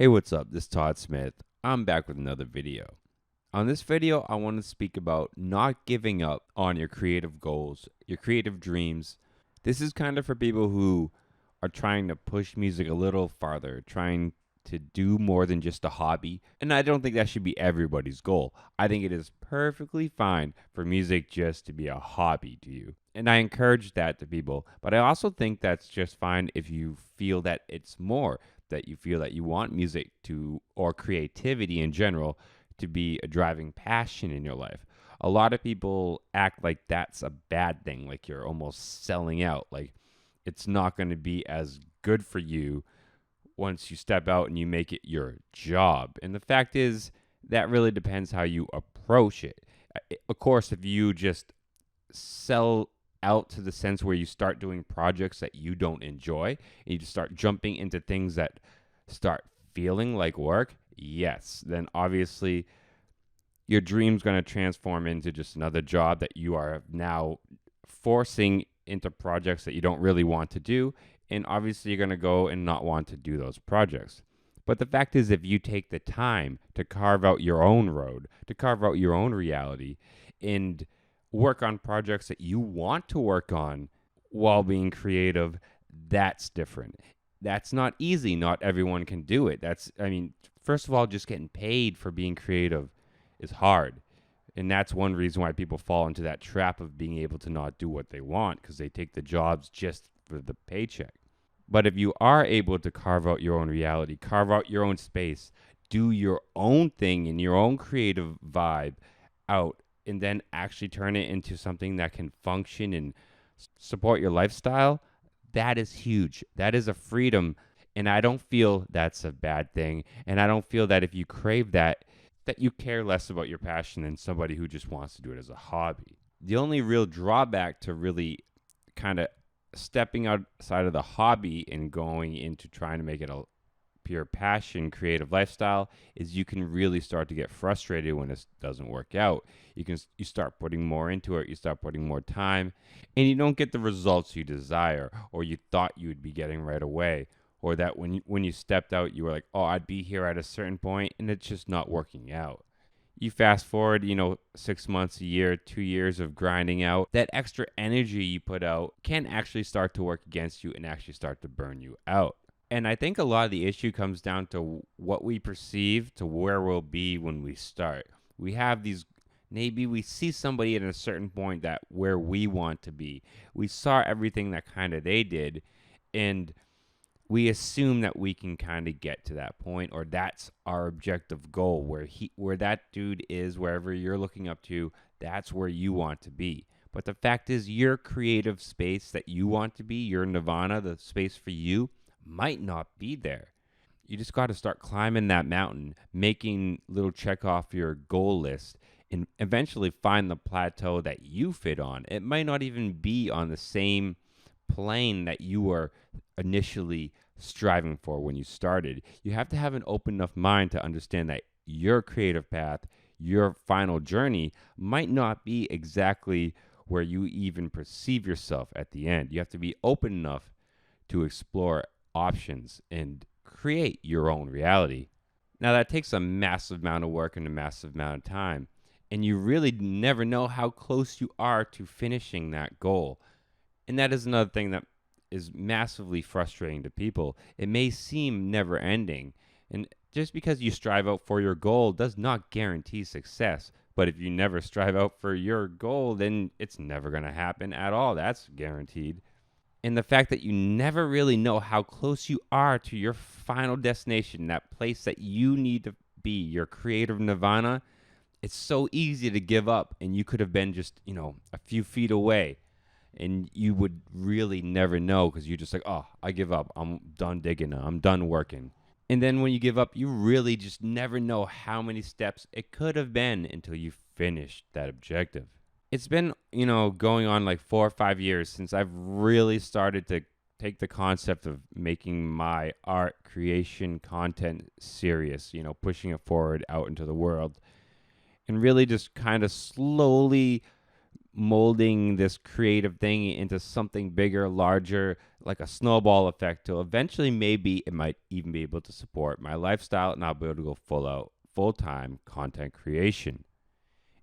Hey, what's up? This is Todd Smith. I'm back with another video. On this video, I want to speak about not giving up on your creative goals, your creative dreams. This is kind of for people who are trying to push music a little farther, trying to do more than just a hobby. And I don't think that should be everybody's goal. I think it is perfectly fine for music just to be a hobby to you. And I encourage that to people. But I also think that's just fine if you feel that it's more, that you feel that you want music to, or creativity in general, to be a driving passion in your life. A lot of people act like that's a bad thing, like you're almost selling out, like it's not going to be as good for you once you step out and you make it your job. And the fact is, that really depends how you approach it. Of course, if you just sell out to the sense where you start doing projects that you don't enjoy and you just start jumping into things that start feeling like work, yes, then obviously your dream's going to transform into just another job that you are now forcing into projects that you don't really want to do. And obviously, you're going to go and not want to do those projects. But the fact is, if you take the time to carve out your own road, to carve out your own reality, and work on projects that you want to work on while being creative, that's different. That's not easy. Not everyone can do it. First of all, just getting paid for being creative is hard. And that's one reason why people fall into that trap of being able to not do what they want, because they take the jobs just for the paycheck. But if you are able to carve out your own reality, carve out your own space, do your own thing in your own creative vibe out, and then actually turn it into something that can function and support your lifestyle, that is huge. That is a freedom. And I don't feel that's a bad thing. And I don't feel that if you crave that, that you care less about your passion than somebody who just wants to do it as a hobby. The only real drawback to really kind of stepping outside of the hobby and going into trying to make it a pure passion, creative lifestyle, is you can really start to get frustrated when it doesn't work out. You start putting more into it, you start putting more time, and you don't get the results you desire or you thought you would be getting right away. Or that when you stepped out, you were like, oh, I'd be here at a certain point, and it's just not working out. You fast forward, 6 months, a year, 2 years of grinding out, that extra energy you put out can actually start to work against you and actually start to burn you out. And I think a lot of the issue comes down to what we perceive to where we'll be when we start. We have these, maybe we see somebody at a certain point that where we want to be. We saw everything that kind of they did, and we assume that we can kind of get to that point, or that's our objective goal, where that dude is, wherever you're looking up to, that's where you want to be. But the fact is, your creative space that you want to be, your nirvana, the space for you, might not be there. You just got to start climbing that mountain, making little check off your goal list, and eventually find the plateau that you fit on. It might not even be on the same plane that you were initially striving for when you started. You have to have an open enough mind to understand that your creative path, your final journey, might not be exactly where you even perceive yourself at the end. You have to be open enough to explore options and create your own reality. Now, that takes a massive amount of work and a massive amount of time, and you really never know how close you are to finishing that goal. And that is another thing that is massively frustrating to people. It may seem never ending. And just because you strive out for your goal does not guarantee success. But if you never strive out for your goal, then it's never going to happen at all. That's guaranteed. And the fact that you never really know how close you are to your final destination, that place that you need to be, your creative nirvana, it's so easy to give up. And you could have been just, a few feet away. And you would really never know, because you're just like, oh, I give up. I'm done digging now. I'm done working. And then when you give up, you really just never know how many steps it could have been until you finished that objective. It's been, going on like 4 or 5 years since I've really started to take the concept of making my art creation content serious, pushing it forward out into the world, and really just kind of slowly molding this creative thing into something bigger, larger, like a snowball effect till eventually maybe it might even be able to support my lifestyle and I'll be able to go full out, full time content creation.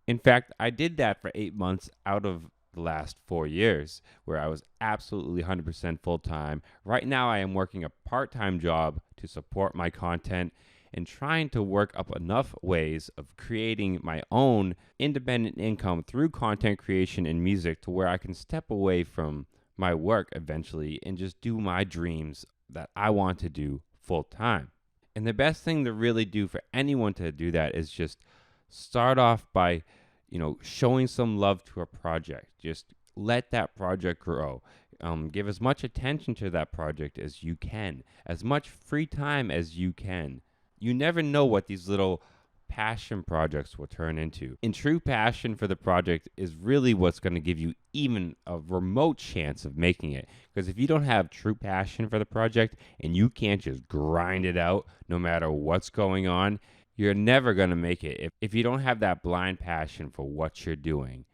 In fact, I did that for 8 months out of the last 4 years where I was absolutely 100% full time. Right now, I am working a part time job to support my content and trying to work up enough ways of creating my own independent income through content creation and music to where I can step away from my work eventually and just do my dreams that I want to do full time. And the best thing to really do for anyone to do that is just start off by, showing some love to a project. Just let that project grow. Give as much attention to that project as you can, as much free time as you can. You never know what these little passion projects will turn into. And true passion for the project is really what's going to give you even a remote chance of making it. Because if you don't have true passion for the project and you can't just grind it out no matter what's going on, you're never going to make it. If you don't have that blind passion for what you're doing,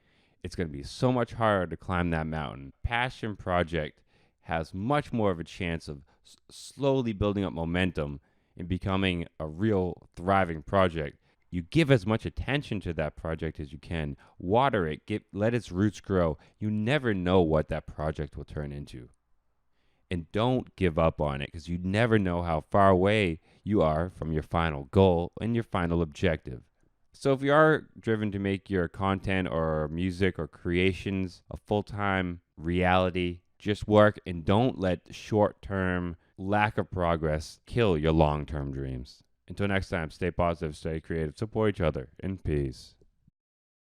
it's going to be so much harder to climb that mountain. Passion project has much more of a chance of slowly building up momentum and becoming a real thriving project. You give as much attention to that project as you can. Water it, let its roots grow. You never know what that project will turn into. And don't give up on it because you never know how far away you are from your final goal and your final objective. So if you are driven to make your content or music or creations a full-time reality, just work and don't let short-term lack of progress kill your long-term dreams. Until next time, stay positive, stay creative, support each other, and peace.